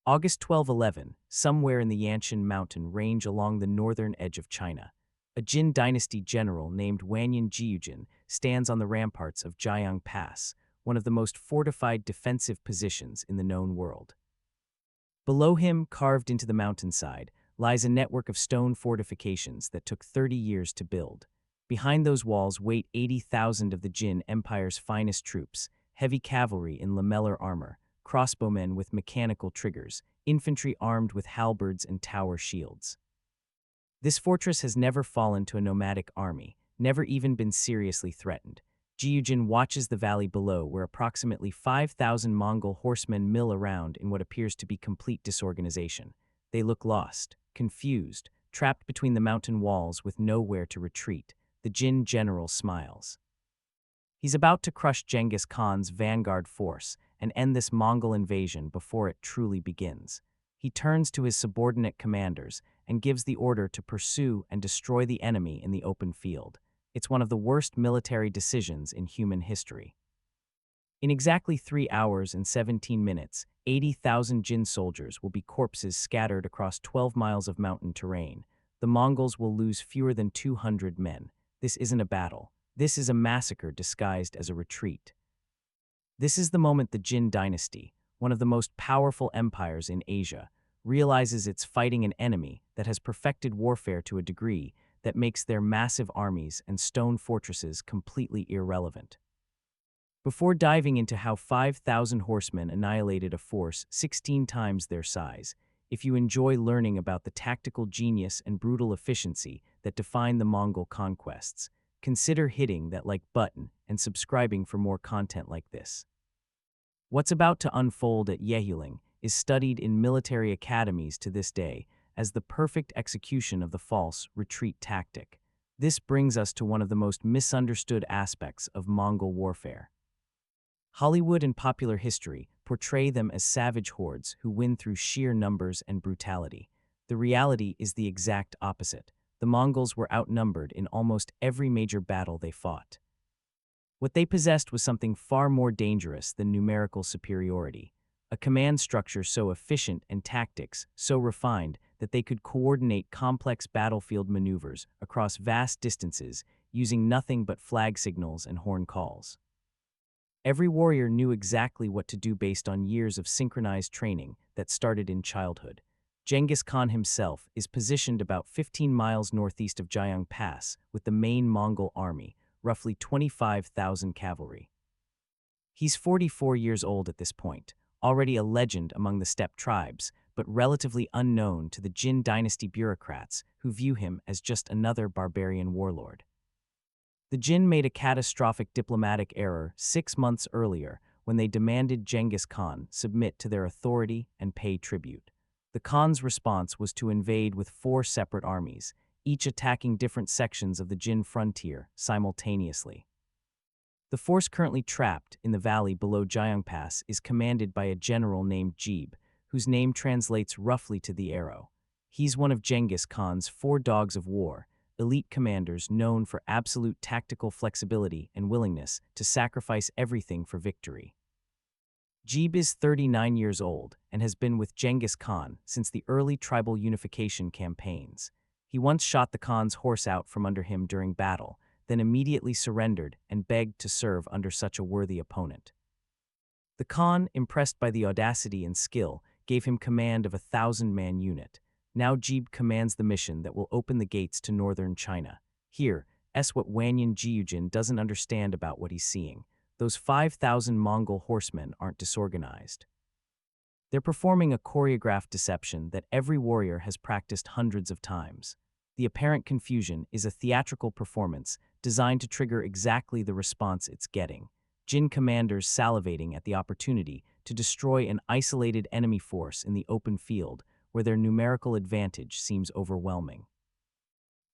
August 1211, somewhere in the Yanshan mountain range along the northern edge of China, a Jin Dynasty general named Wanyan Jiyujin stands on the ramparts of Juyong Pass, one of the most fortified defensive positions in the known world. Below him, carved into the mountainside, lies a network of stone fortifications that took 30 years to build. Behind those walls wait 80,000 of the Jin Empire's finest troops, heavy cavalry in lamellar armor, crossbowmen with mechanical triggers, infantry armed with halberds and tower shields. This fortress has never fallen to a nomadic army, never even been seriously threatened. Jiyujin watches the valley below where approximately 5,000 Mongol horsemen mill around in what appears to be complete disorganization. They look lost, confused, trapped between the mountain walls with nowhere to retreat. The Jin general smiles. He's about to crush Genghis Khan's vanguard force and end this Mongol invasion before it truly begins. He turns to his subordinate commanders and gives the order to pursue and destroy the enemy in the open field. It's one of the worst military decisions in human history. In exactly 3 hours and 17 minutes, 80,000 Jin soldiers will be corpses scattered across 12 miles of mountain terrain. The Mongols will lose fewer than 200 men. This isn't a battle. This is a massacre disguised as a retreat. This is the moment the Jin Dynasty, one of the most powerful empires in Asia, realizes it's fighting an enemy that has perfected warfare to a degree that makes their massive armies and stone fortresses completely irrelevant. Before diving into how 5,000 horsemen annihilated a force 16 times their size, if you enjoy learning about the tactical genius and brutal efficiency that define the Mongol conquests, consider hitting that like button and subscribing for more content like this. What's about to unfold at Yehuling is studied in military academies to this day as the perfect execution of the false retreat tactic. This brings us to one of the most misunderstood aspects of Mongol warfare. Hollywood and popular history portray them as savage hordes who win through sheer numbers and brutality. The reality is the exact opposite. The Mongols were outnumbered in almost every major battle they fought. What they possessed was something far more dangerous than numerical superiority, a command structure so efficient and tactics so refined that they could coordinate complex battlefield maneuvers across vast distances using nothing but flag signals and horn calls. Every warrior knew exactly what to do based on years of synchronized training that started in childhood. Genghis Khan himself is positioned about 15 miles northeast of Juyong Pass with the main Mongol army, roughly 25,000 cavalry. He's 44 years old at this point, already a legend among the steppe tribes, but relatively unknown to the Jin Dynasty bureaucrats who view him as just another barbarian warlord. The Jin made a catastrophic diplomatic error 6 months earlier when they demanded Genghis Khan submit to their authority and pay tribute. The Khan's response was to invade with 4 separate armies, each attacking different sections of the Jin frontier simultaneously. The force currently trapped in the valley below Juyong Pass is commanded by a general named Jeeb, whose name translates roughly to the arrow. He's one of Genghis Khan's 4 dogs of war, elite commanders known for absolute tactical flexibility and willingness to sacrifice everything for victory. Jeeb is 39 years old and has been with Genghis Khan since the early tribal unification campaigns. He once shot the Khan's horse out from under him during battle, then immediately surrendered and begged to serve under such a worthy opponent. The Khan, impressed by the audacity and skill, gave him command of a 1,000-man unit. Now Jeeb commands the mission that will open the gates to northern China. Here's what Wanyan Jiyujin doesn't understand about what he's seeing. Those 5,000 Mongol horsemen aren't disorganized. They're performing a choreographed deception that every warrior has practiced hundreds of times. The apparent confusion is a theatrical performance designed to trigger exactly the response it's getting. Jin commanders salivating at the opportunity to destroy an isolated enemy force in the open field where their numerical advantage seems overwhelming.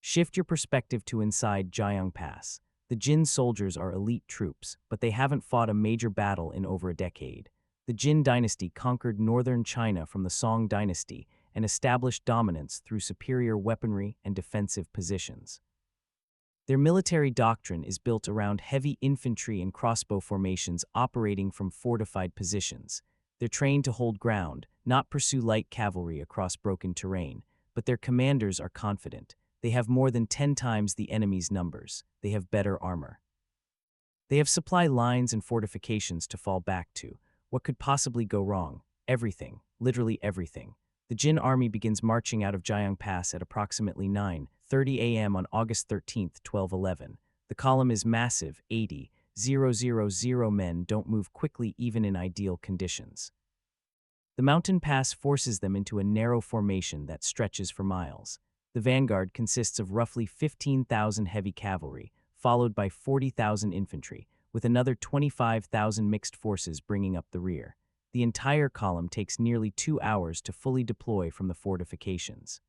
Shift your perspective to inside Juyong Pass. The Jin soldiers are elite troops, but they haven't fought a major battle in over a decade. The Jin Dynasty conquered northern China from the Song Dynasty and established dominance through superior weaponry and defensive positions. Their military doctrine is built around heavy infantry and crossbow formations operating from fortified positions. They're trained to hold ground, not pursue light cavalry across broken terrain, but their commanders are confident. They have more than 10 times the enemy's numbers. They have better armor. They have supply lines and fortifications to fall back to. What could possibly go wrong? Everything, literally everything. The Jin army begins marching out of Juyong Pass at approximately 9:30 a.m. on August 13, 1211. The column is massive, 80,000 men don't move quickly even in ideal conditions. The mountain pass forces them into a narrow formation that stretches for miles. The vanguard consists of roughly 15,000 heavy cavalry, followed by 40,000 infantry, with another 25,000 mixed forces bringing up the rear. The entire column takes nearly 2 hours to fully deploy from the fortifications.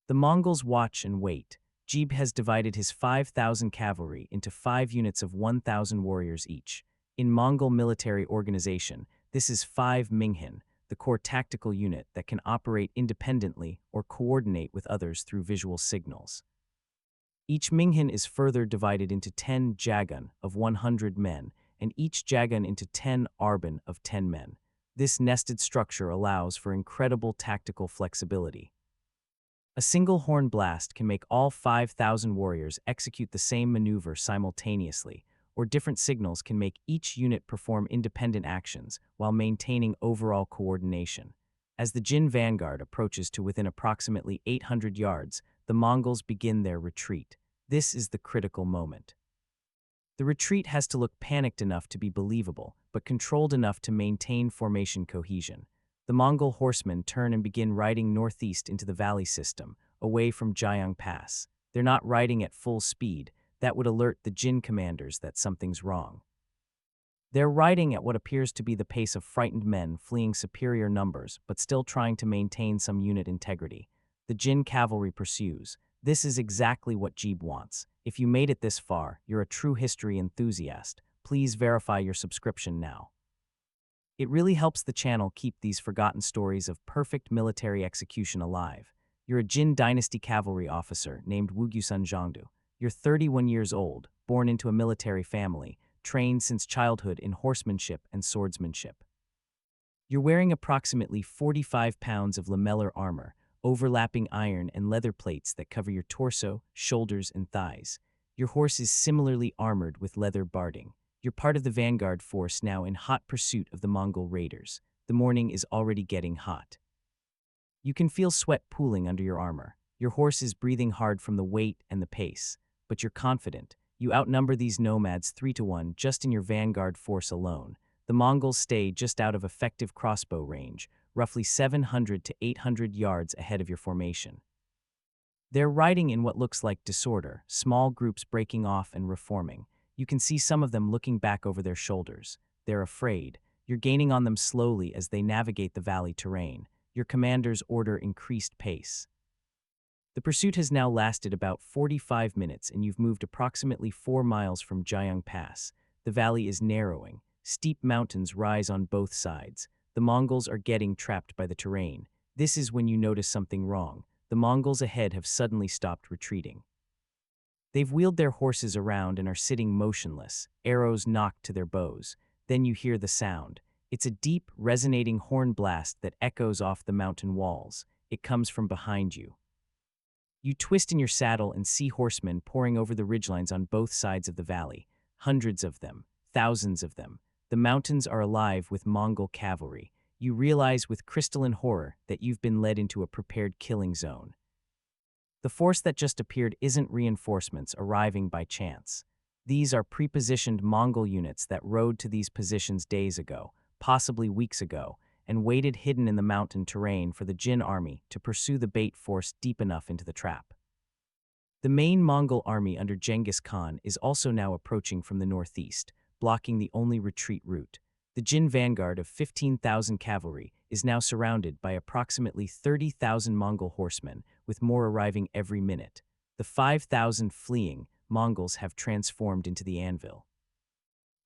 The Mongols watch and wait. Jib has divided his 5,000 cavalry into 5 units of 1,000 warriors each. In Mongol military organization, this is 5 Minghin, the core tactical unit that can operate independently or coordinate with others through visual signals. Each Minghin is further divided into 10 jagun of 100 men, and each jagun into 10 arban of 10 men. This nested structure allows for incredible tactical flexibility. A single horn blast can make all 5,000 warriors execute the same maneuver simultaneously, or different signals can make each unit perform independent actions while maintaining overall coordination. As the Jin vanguard approaches to within approximately 800 yards, the Mongols begin their retreat. This is the critical moment. The retreat has to look panicked enough to be believable, but controlled enough to maintain formation cohesion. The Mongol horsemen turn and begin riding northeast into the valley system, away from Juyong Pass. They're not riding at full speed. That would alert the Jin commanders that something's wrong. They're riding at what appears to be the pace of frightened men fleeing superior numbers, but still trying to maintain some unit integrity. The Jin cavalry pursues. This is exactly what Jib wants. If you made it this far, you're a true history enthusiast. Please verify your subscription now. It really helps the channel keep these forgotten stories of perfect military execution alive. You're a Jin Dynasty cavalry officer named Wugyusun Zhangdu. You're 31 years old, born into a military family, trained since childhood in horsemanship and swordsmanship. You're wearing approximately 45 pounds of lamellar armor, overlapping iron and leather plates that cover your torso, shoulders, and thighs. Your horse is similarly armored with leather barding. You're part of the vanguard force now in hot pursuit of the Mongol raiders. The morning is already getting hot. You can feel sweat pooling under your armor. Your horse is breathing hard from the weight and the pace, but you're confident. You outnumber these nomads 3-1 just in your vanguard force alone. The Mongols stay just out of effective crossbow range, roughly 700 to 800 yards ahead of your formation. They're riding in what looks like disorder, small groups breaking off and reforming. You can see some of them looking back over their shoulders. They're afraid. You're gaining on them slowly as they navigate the valley terrain. Your commanders order increased pace. The pursuit has now lasted about 45 minutes and you've moved approximately 4 miles from Juyong Pass. The valley is narrowing. Steep mountains rise on both sides. The Mongols are getting trapped by the terrain. This is when you notice something wrong. The Mongols ahead have suddenly stopped retreating. They've wheeled their horses around and are sitting motionless, arrows nocked to their bows. Then you hear the sound. It's a deep, resonating horn blast that echoes off the mountain walls. It comes from behind you. You twist in your saddle and see horsemen pouring over the ridgelines on both sides of the valley. Hundreds of them, thousands of them. The mountains are alive with Mongol cavalry. You realize with crystalline horror that you've been led into a prepared killing zone. The force that just appeared isn't reinforcements arriving by chance. These are pre-positioned Mongol units that rode to these positions days ago, possibly weeks ago, and waited hidden in the mountain terrain for the Jin army to pursue the bait force deep enough into the trap. The main Mongol army under Genghis Khan is also now approaching from the northeast, blocking the only retreat route. The Jin vanguard of 15,000 cavalry is now surrounded by approximately 30,000 Mongol horsemen, with more arriving every minute. The 5,000 fleeing Mongols have transformed into the anvil.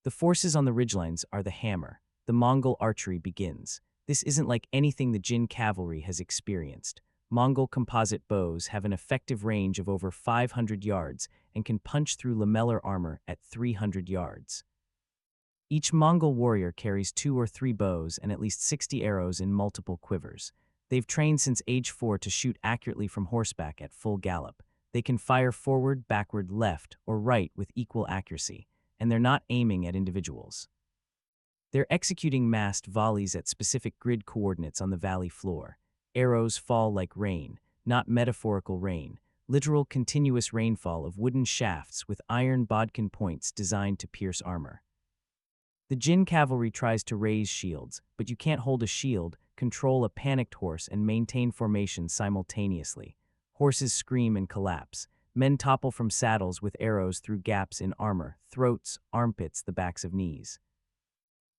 The forces on the ridgelines are the hammer. The Mongol archery begins. This isn't like anything the Jin cavalry has experienced. Mongol composite bows have an effective range of over 500 yards and can punch through lamellar armor at 300 yards. Each Mongol warrior carries 2 or 3 bows and at least 60 arrows in multiple quivers. They've trained since age 4 to shoot accurately from horseback at full gallop. They can fire forward, backward, left, or right with equal accuracy, and they're not aiming at individuals. They're executing massed volleys at specific grid coordinates on the valley floor. Arrows fall like rain, not metaphorical rain, literal continuous rainfall of wooden shafts with iron bodkin points designed to pierce armor. The Jin cavalry tries to raise shields, but you can't hold a shield, control a panicked horse, and maintain formation simultaneously. Horses scream and collapse. Men topple from saddles with arrows through gaps in armor, throats, armpits, the backs of knees.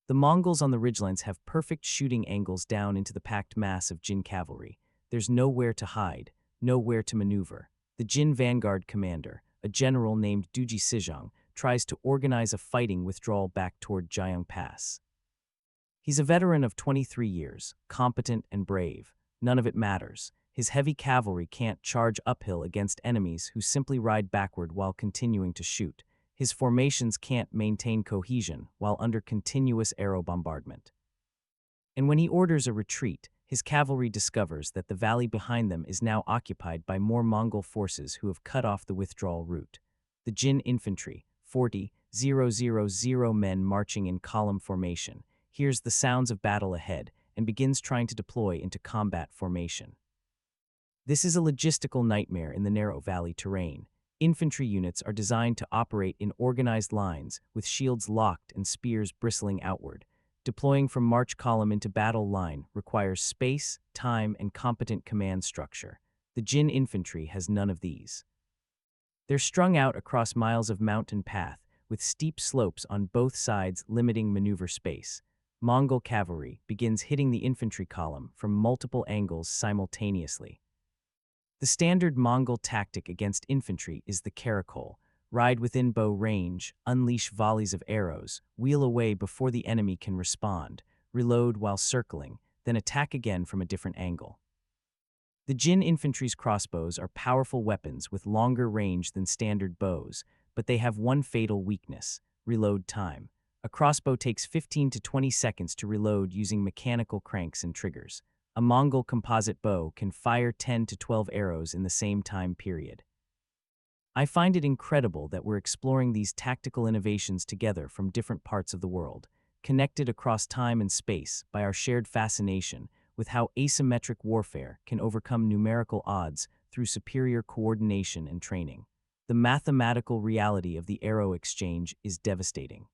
The Mongols on the ridgelines have perfect shooting angles down into the packed mass of Jin cavalry. There's nowhere to hide, nowhere to maneuver. The Jin vanguard commander, a general named Duji Sijong, tries to organize a fighting withdrawal back toward Juyong Pass. He's a veteran of 23 years, competent and brave. None of it matters. His heavy cavalry can't charge uphill against enemies who simply ride backward while continuing to shoot. His formations can't maintain cohesion while under continuous arrow bombardment. And when he orders a retreat, his cavalry discovers that the valley behind them is now occupied by more Mongol forces who have cut off the withdrawal route. The Jin infantry, 40,000 men marching in column formation, hears the sounds of battle ahead and begins trying to deploy into combat formation. This is a logistical nightmare in the narrow valley terrain. Infantry units are designed to operate in organized lines with shields locked and spears bristling outward. Deploying from march column into battle line requires space, time, and competent command structure. The Jin infantry has none of these. They're strung out across miles of mountain path, with steep slopes on both sides limiting maneuver space. Mongol cavalry begins hitting the infantry column from multiple angles simultaneously. The standard Mongol tactic against infantry is the caracole. Ride within bow range, unleash volleys of arrows, wheel away before the enemy can respond, reload while circling, then attack again from a different angle. The Jin infantry's crossbows are powerful weapons with longer range than standard bows, but they have one fatal weakness: reload time. A crossbow takes 15 to 20 seconds to reload using mechanical cranks and triggers. A Mongol composite bow can fire 10 to 12 arrows in the same time period. I find it incredible that we're exploring these tactical innovations together from different parts of the world, connected across time and space by our shared fascination with how asymmetric warfare can overcome numerical odds through superior coordination and training. The mathematical reality of the arrow exchange is devastating.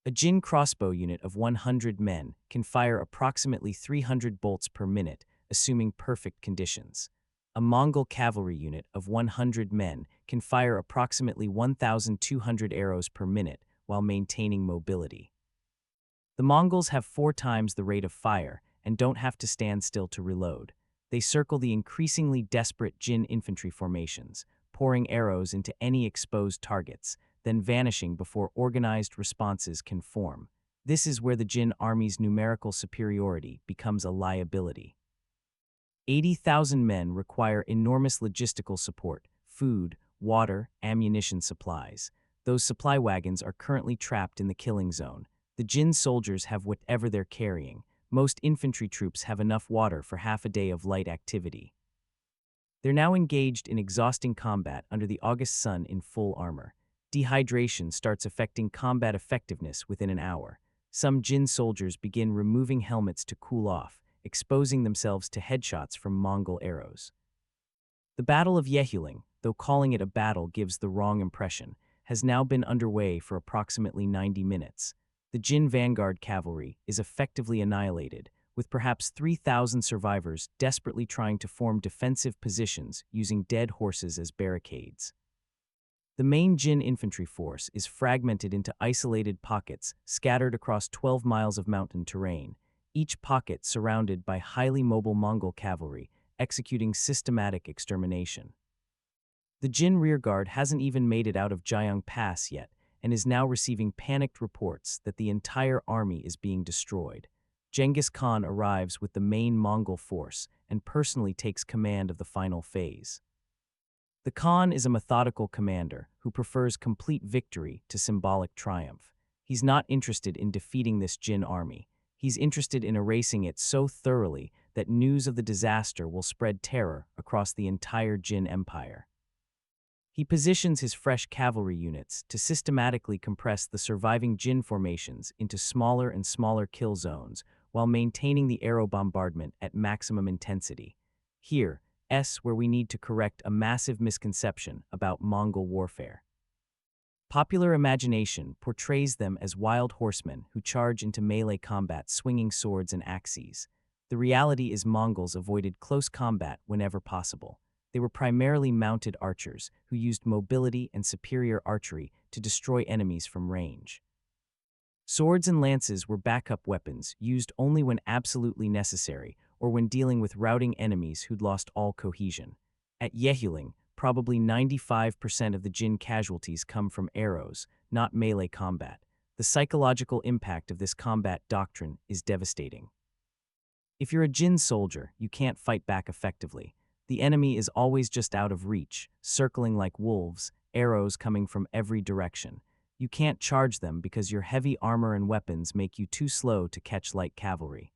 A Jin crossbow unit of 100 men can fire approximately 300 bolts per minute, assuming perfect conditions. A Mongol cavalry unit of 100 men can fire approximately 1,200 arrows per minute while maintaining mobility. The Mongols have 4 times the rate of fire and don't have to stand still to reload. They circle the increasingly desperate Jin infantry formations, pouring arrows into any exposed targets, then vanishing before organized responses can form. This is where the Jin army's numerical superiority becomes a liability. 80,000 men require enormous logistical support: food, water, ammunition supplies. Those supply wagons are currently trapped in the killing zone. The Jin soldiers have whatever they're carrying. Most infantry troops have enough water for half a day of light activity. They're now engaged in exhausting combat under the August sun in full armor. Dehydration starts affecting combat effectiveness within an hour. Some Jin soldiers begin removing helmets to cool off, exposing themselves to headshots from Mongol arrows. The Battle of Yehuling, though calling it a battle gives the wrong impression, has now been underway for approximately 90 minutes. The Jin vanguard cavalry is effectively annihilated, with perhaps 3,000 survivors desperately trying to form defensive positions using dead horses as barricades. The main Jin infantry force is fragmented into isolated pockets scattered across 12 miles of mountain terrain, each pocket surrounded by highly mobile Mongol cavalry executing systematic extermination. The Jin rearguard hasn't even made it out of Juyong Pass yet and is now receiving panicked reports that the entire army is being destroyed. Genghis Khan arrives with the main Mongol force and personally takes command of the final phase. The Khan is a methodical commander who prefers complete victory to symbolic triumph. He's not interested in defeating this Jin army. He's interested in erasing it so thoroughly that news of the disaster will spread terror across the entire Jin Empire. He positions his fresh cavalry units to systematically compress the surviving Jin formations into smaller and smaller kill zones while maintaining the arrow bombardment at maximum intensity. Here's where we need to correct a massive misconception about Mongol warfare. Popular imagination portrays them as wild horsemen who charge into melee combat swinging swords and axes. The reality is Mongols avoided close combat whenever possible. They were primarily mounted archers who used mobility and superior archery to destroy enemies from range. Swords and lances were backup weapons used only when absolutely necessary or when dealing with routing enemies who'd lost all cohesion. At Yehuling, probably 95% of the Jin casualties come from arrows, not melee combat. The psychological impact of this combat doctrine is devastating. If you're a Jin soldier, you can't fight back effectively. The enemy is always just out of reach, circling like wolves, arrows coming from every direction. You can't charge them because your heavy armor and weapons make you too slow to catch light cavalry.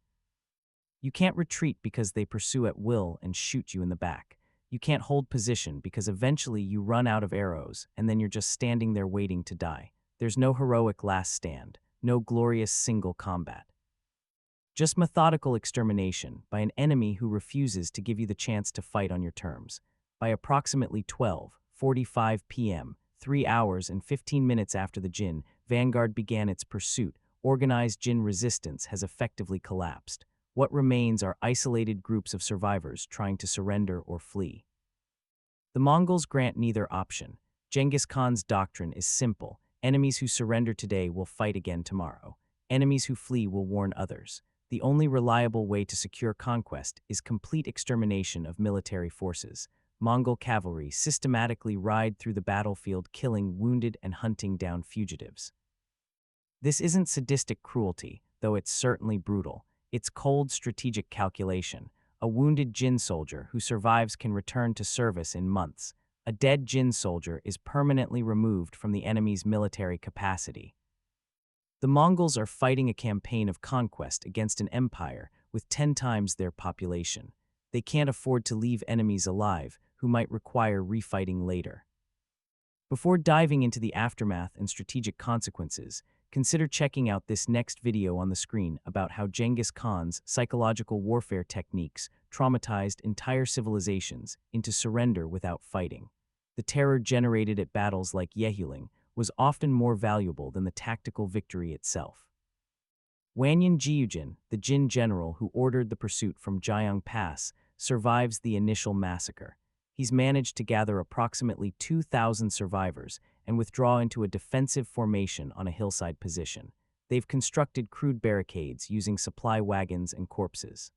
You can't retreat because they pursue at will and shoot you in the back. You can't hold position because eventually you run out of arrows and then you're just standing there waiting to die. There's no heroic last stand, no glorious single combat. Just methodical extermination by an enemy who refuses to give you the chance to fight on your terms. By approximately 12:45 p.m., 3 hours and 15 minutes after the Jin vanguard began its pursuit, organized Jin resistance has effectively collapsed. What remains are isolated groups of survivors trying to surrender or flee. The Mongols grant neither option. Genghis Khan's doctrine is simple. Enemies who surrender today will fight again tomorrow. Enemies who flee will warn others. The only reliable way to secure conquest is complete extermination of military forces. Mongol cavalry systematically ride through the battlefield, killing wounded and hunting down fugitives. This isn't sadistic cruelty, though it's certainly brutal. It's cold strategic calculation. A wounded Jin soldier who survives can return to service in months. A dead Jin soldier is permanently removed from the enemy's military capacity. The Mongols are fighting a campaign of conquest against an empire with 10 times their population. They can't afford to leave enemies alive who might require refighting later. Before diving into the aftermath and strategic consequences, consider checking out this next video on the screen about how Genghis Khan's psychological warfare techniques traumatized entire civilizations into surrender without fighting. The terror generated at battles like Yehuling was often more valuable than the tactical victory itself. Wanyan Jiyujin, the Jin general who ordered the pursuit from Juyong Pass, survives the initial massacre. He's managed to gather approximately 2,000 survivors and withdraw into a defensive formation on a hillside position. They've constructed crude barricades using supply wagons and corpses.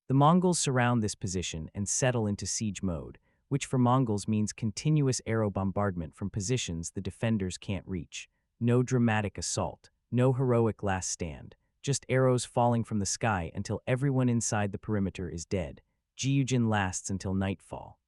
The Mongols surround this position and settle into siege mode, which for Mongols means continuous arrow bombardment from positions the defenders can't reach. No dramatic assault, no heroic last stand, just arrows falling from the sky until everyone inside the perimeter is dead. Jiyujin lasts until nightfall.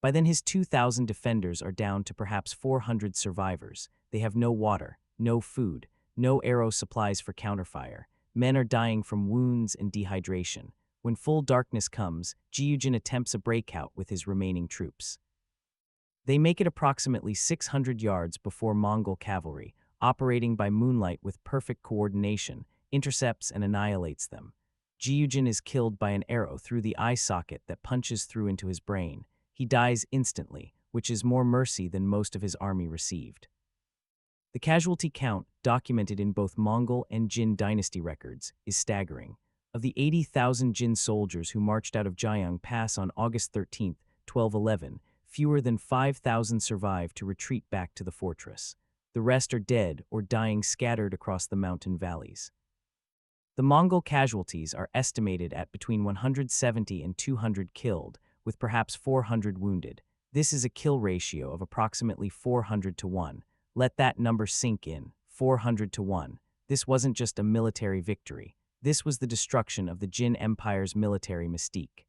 By then his 2,000 defenders are down to perhaps 400 survivors. They have no water, no food, no arrow supplies for counterfire. Men are dying from wounds and dehydration. When full darkness comes, Jiyujin attempts a breakout with his remaining troops. They make it approximately 600 yards before Mongol cavalry, operating by moonlight with perfect coordination, intercepts and annihilates them. Jiyujin is killed by an arrow through the eye socket that punches through into his brain. He dies instantly, which is more mercy than most of his army received. The casualty count, documented in both Mongol and Jin Dynasty records, is staggering. Of the 80,000 Jin soldiers who marched out of Juyong Pass on August 13, 1211, fewer than 5,000 survived to retreat back to the fortress. The rest are dead or dying scattered across the mountain valleys. The Mongol casualties are estimated at between 170 and 200 killed, with perhaps 400 wounded. This is a kill ratio of approximately 400 to 1. Let that number sink in, 400 to 1. This wasn't just a military victory. This was the destruction of the Jin Empire's military mystique.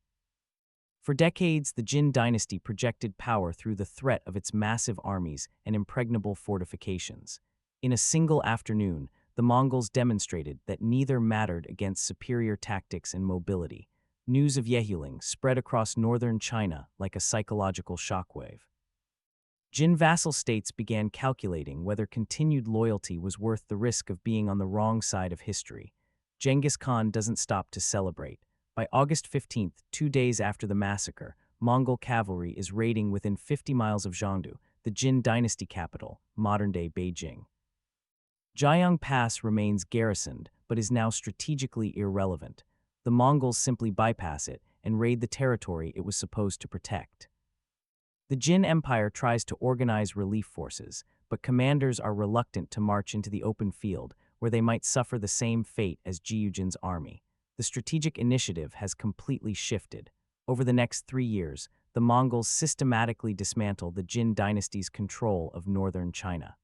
For decades, the Jin Dynasty projected power through the threat of its massive armies and impregnable fortifications. In a single afternoon, the Mongols demonstrated that neither mattered against superior tactics and mobility. News of Yehuling spread across northern China like a psychological shockwave. Jin vassal states began calculating whether continued loyalty was worth the risk of being on the wrong side of history. Genghis Khan doesn't stop to celebrate. By August 15th, 2 days after the massacre, Mongol cavalry is raiding within 50 miles of Jiangdu, the Jin Dynasty capital, modern-day Beijing. Juyong Pass remains garrisoned, but is now strategically irrelevant. The Mongols simply bypass it and raid the territory it was supposed to protect. The Jin Empire tries to organize relief forces, but commanders are reluctant to march into the open field, where they might suffer the same fate as Jiyujin's army. The strategic initiative has completely shifted. Over the next 3 years, the Mongols systematically dismantle the Jin dynasty's control of northern China.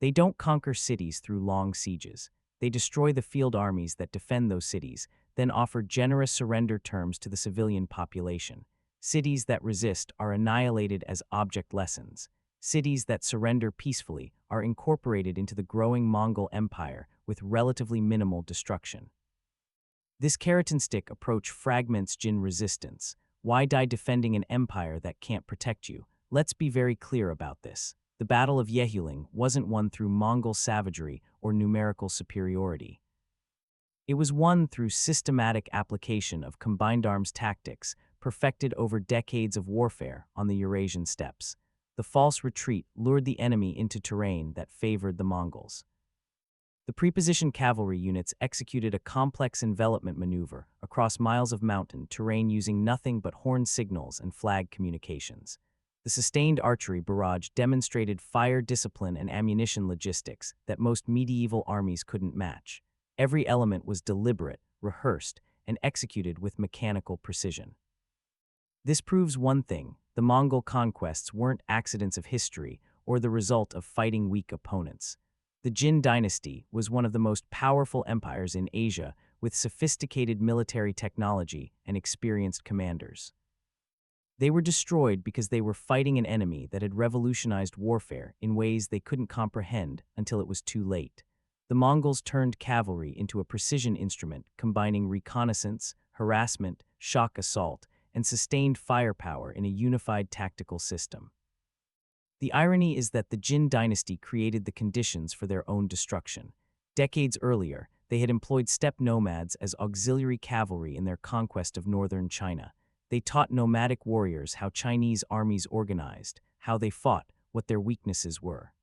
They don't conquer cities through long sieges. They destroy the field armies that defend those cities, then offer generous surrender terms to the civilian population. Cities that resist are annihilated as object lessons. Cities that surrender peacefully are incorporated into the growing Mongol Empire with relatively minimal destruction. This carrot-and-stick approach fragments Jin resistance. Why die defending an empire that can't protect you? Let's be very clear about this. The Battle of Yehuling wasn't won through Mongol savagery or numerical superiority. It was won through systematic application of combined arms tactics perfected over decades of warfare on the Eurasian steppes. The false retreat lured the enemy into terrain that favored the Mongols. The prepositioned cavalry units executed a complex envelopment maneuver across miles of mountain terrain using nothing but horn signals and flag communications. The sustained archery barrage demonstrated fire discipline and ammunition logistics that most medieval armies couldn't match. Every element was deliberate, rehearsed, and executed with mechanical precision. This proves one thing: the Mongol conquests weren't accidents of history or the result of fighting weak opponents. The Jin dynasty was one of the most powerful empires in Asia, with sophisticated military technology and experienced commanders. They were destroyed because they were fighting an enemy that had revolutionized warfare in ways they couldn't comprehend until it was too late. The Mongols turned cavalry into a precision instrument, combining reconnaissance, harassment, shock assault, and sustained firepower in a unified tactical system. The irony is that the Jin dynasty created the conditions for their own destruction. Decades earlier, they had employed steppe nomads as auxiliary cavalry in their conquest of northern China. They taught nomadic warriors how Chinese armies organized, how they fought, what their weaknesses were.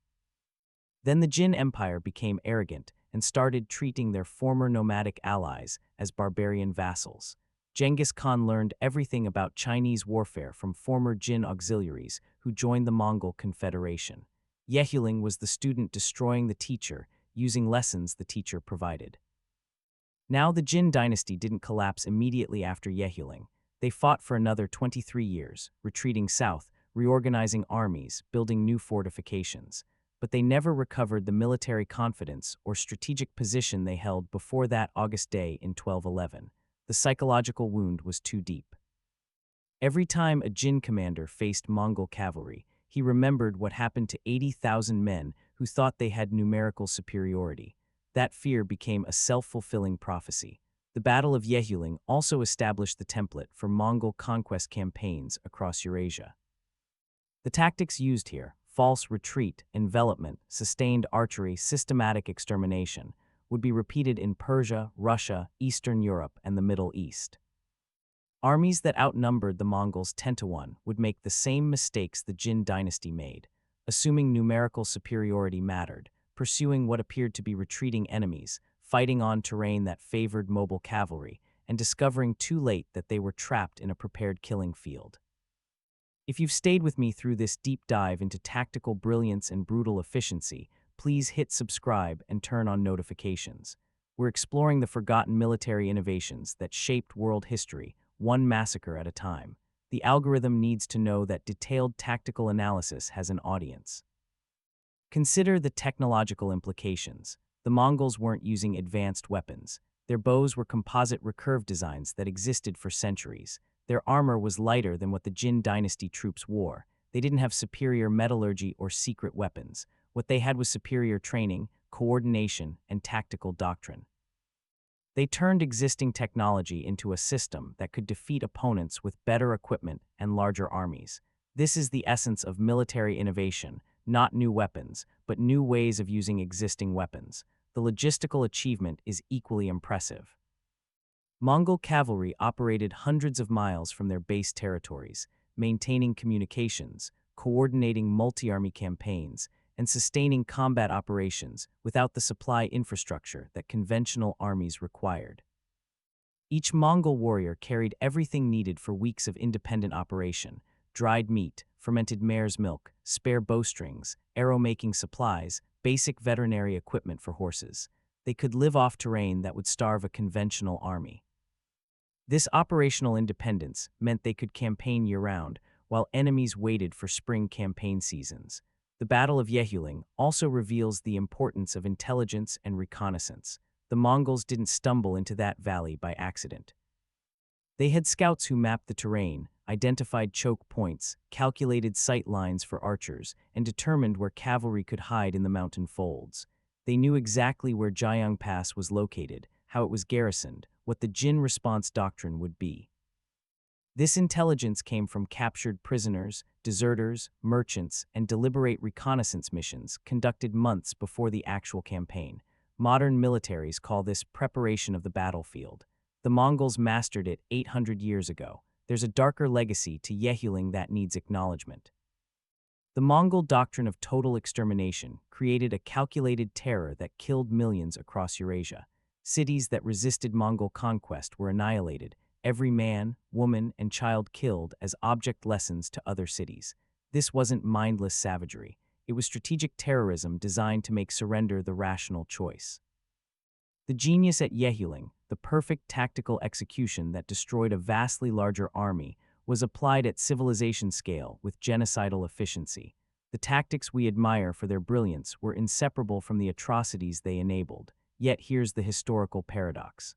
Then the Jin Empire became arrogant and started treating their former nomadic allies as barbarian vassals. Genghis Khan learned everything about Chinese warfare from former Jin auxiliaries who joined the Mongol Confederation. Yehuling was the student destroying the teacher, using lessons the teacher provided. Now the Jin dynasty didn't collapse immediately after Yehuling. They fought for another 23 years, retreating south, reorganizing armies, building new fortifications. But they never recovered the military confidence or strategic position they held before that August day in 1211. The psychological wound was too deep. Every time a Jin commander faced Mongol cavalry, he remembered what happened to 80,000 men who thought they had numerical superiority. That fear became a self-fulfilling prophecy. The Battle of Yehuling also established the template for Mongol conquest campaigns across Eurasia. The tactics used here, false retreat, envelopment, sustained archery, systematic extermination, would be repeated in Persia, Russia, Eastern Europe, and the Middle East. Armies that outnumbered the Mongols 10-1 would make the same mistakes the Jin dynasty made, assuming numerical superiority mattered, pursuing what appeared to be retreating enemies, fighting on terrain that favored mobile cavalry, and discovering too late that they were trapped in a prepared killing field. If you've stayed with me through this deep dive into tactical brilliance and brutal efficiency, please hit subscribe and turn on notifications. We're exploring the forgotten military innovations that shaped world history, one massacre at a time. The algorithm needs to know that detailed tactical analysis has an audience. Consider the technological implications. The Mongols weren't using advanced weapons. Their bows were composite recurve designs that existed for centuries. Their armor was lighter than what the Jin dynasty troops wore. They didn't have superior metallurgy or secret weapons. What they had was superior training, coordination, and tactical doctrine. They turned existing technology into a system that could defeat opponents with better equipment and larger armies. This is the essence of military innovation, not new weapons, but new ways of using existing weapons. The logistical achievement is equally impressive. Mongol cavalry operated hundreds of miles from their base territories, maintaining communications, coordinating multi-army campaigns, and sustaining combat operations without the supply infrastructure that conventional armies required. Each Mongol warrior carried everything needed for weeks of independent operation: dried meat, fermented mare's milk, spare bowstrings, arrow-making supplies, basic veterinary equipment for horses. They could live off terrain that would starve a conventional army. This operational independence meant they could campaign year-round, while enemies waited for spring campaign seasons. The Battle of Yehuling also reveals the importance of intelligence and reconnaissance. The Mongols didn't stumble into that valley by accident. They had scouts who mapped the terrain, identified choke points, calculated sight lines for archers, and determined where cavalry could hide in the mountain folds. They knew exactly where Juyong Pass was located, how it was garrisoned, what the Jin response doctrine would be. This intelligence came from captured prisoners, deserters, merchants, and deliberate reconnaissance missions conducted months before the actual campaign. Modern militaries call this preparation of the battlefield. The Mongols mastered it 800 years ago. There's a darker legacy to Yehuling that needs acknowledgement. The Mongol doctrine of total extermination created a calculated terror that killed millions across Eurasia. Cities that resisted Mongol conquest were annihilated, every man, woman, and child killed as object lessons to other cities. This wasn't mindless savagery. It was strategic terrorism designed to make surrender the rational choice. The genius at Yehuling, the perfect tactical execution that destroyed a vastly larger army, was applied at civilization scale with genocidal efficiency. The tactics we admire for their brilliance were inseparable from the atrocities they enabled. Yet here's the historical paradox.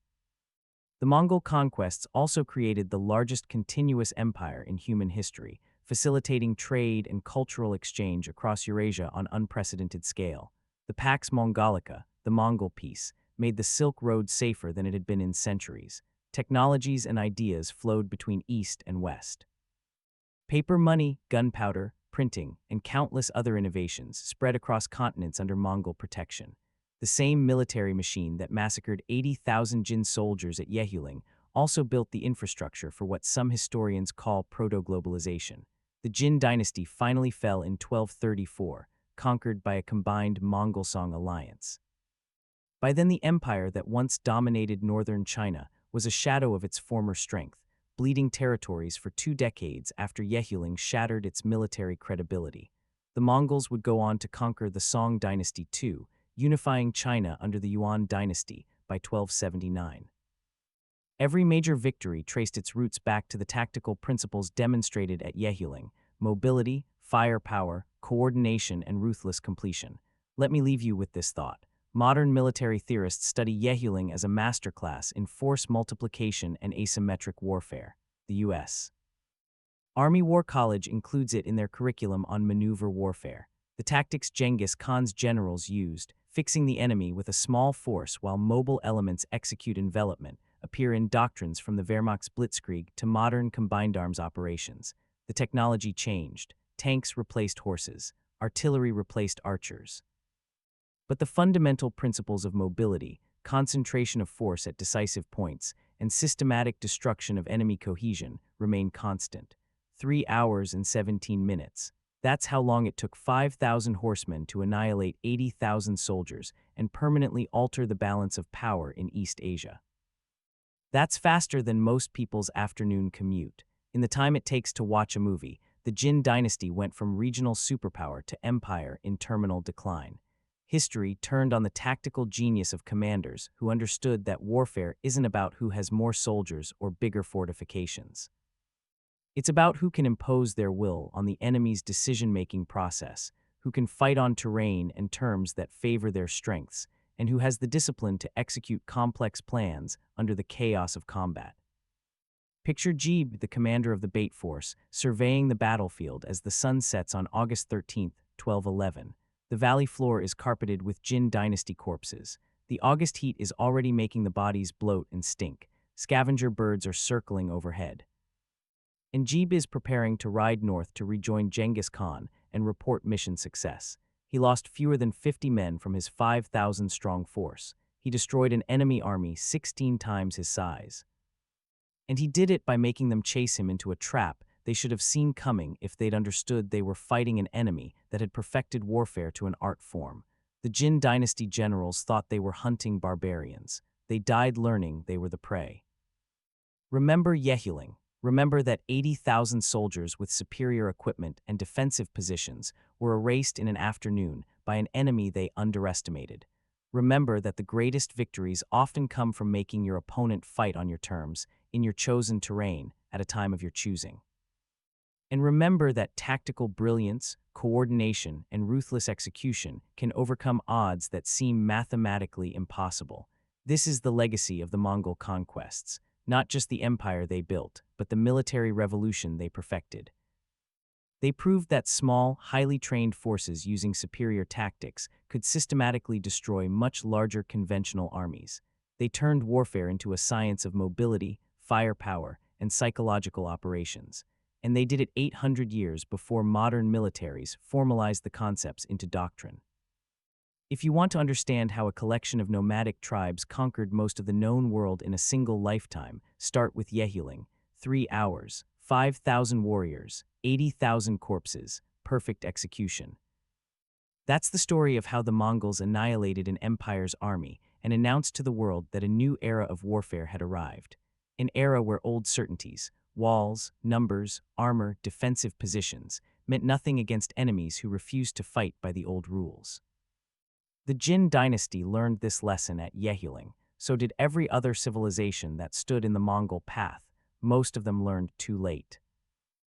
The Mongol conquests also created the largest continuous empire in human history, facilitating trade and cultural exchange across Eurasia on unprecedented scale. The Pax Mongolica, the Mongol peace, made the Silk Road safer than it had been in centuries. Technologies and ideas flowed between East and West. Paper money, gunpowder, printing, and countless other innovations spread across continents under Mongol protection. The same military machine that massacred 80,000 Jin soldiers at Yehuling also built the infrastructure for what some historians call proto-globalization. The Jin Dynasty finally fell in 1234, conquered by a combined Mongol-Song alliance. By then, the empire that once dominated northern China was a shadow of its former strength, bleeding territories for 2 decades after Yehuling shattered its military credibility. The Mongols would go on to conquer the Song dynasty too, unifying China under the Yuan dynasty by 1279. Every major victory traced its roots back to the tactical principles demonstrated at Yehuling: mobility, firepower, coordination, and ruthless completion. Let me leave you with this thought. Modern military theorists study Yehuling as a masterclass in force multiplication and asymmetric warfare. The U.S. Army War College includes it in their curriculum on maneuver warfare. The tactics Genghis Khan's generals used, fixing the enemy with a small force while mobile elements execute envelopment, appear in doctrines from the Wehrmacht's Blitzkrieg to modern combined arms operations. The technology changed. Tanks replaced horses. Artillery replaced archers. But the fundamental principles of mobility, concentration of force at decisive points, and systematic destruction of enemy cohesion remain constant. 3 hours and 17 minutes. That's how long it took 5,000 horsemen to annihilate 80,000 soldiers and permanently alter the balance of power in East Asia. That's faster than most people's afternoon commute. In the time it takes to watch a movie, the Jin Dynasty went from regional superpower to empire in terminal decline. History turned on the tactical genius of commanders who understood that warfare isn't about who has more soldiers or bigger fortifications. It's about who can impose their will on the enemy's decision-making process, who can fight on terrain and terms that favor their strengths, and who has the discipline to execute complex plans under the chaos of combat. Picture Jeeb, the commander of the Bait Force, surveying the battlefield as the sun sets on August 13, 1211. The valley floor is carpeted with Jin Dynasty corpses. The August heat is already making the bodies bloat and stink. Scavenger birds are circling overhead. Njib is preparing to ride north to rejoin Genghis Khan and report mission success. He lost fewer than 50 men from his 5,000-strong force. He destroyed an enemy army 16 times his size. And he did it by making them chase him into a trap they should have seen coming if they'd understood they were fighting an enemy that had perfected warfare to an art form. The Jin Dynasty generals thought they were hunting barbarians. They died learning they were the prey. Remember Yehuling. Remember that 80,000 soldiers with superior equipment and defensive positions were erased in an afternoon by an enemy they underestimated. Remember that the greatest victories often come from making your opponent fight on your terms, in your chosen terrain, at a time of your choosing. And remember that tactical brilliance, coordination, and ruthless execution can overcome odds that seem mathematically impossible. This is the legacy of the Mongol conquests. Not just the empire they built, but the military revolution they perfected. They proved that small, highly trained forces using superior tactics could systematically destroy much larger conventional armies. They turned warfare into a science of mobility, firepower, and psychological operations. And they did it 800 years before modern militaries formalized the concepts into doctrine. If you want to understand how a collection of nomadic tribes conquered most of the known world in a single lifetime, start with Yehuling. 3 hours, 5,000 warriors, 80,000 corpses, perfect execution. That's the story of how the Mongols annihilated an empire's army and announced to the world that a new era of warfare had arrived. An era where old certainties, walls, numbers, armor, defensive positions, meant nothing against enemies who refused to fight by the old rules. The Jin Dynasty learned this lesson at Yehuling, so did every other civilization that stood in the Mongol path. Most of them learned too late.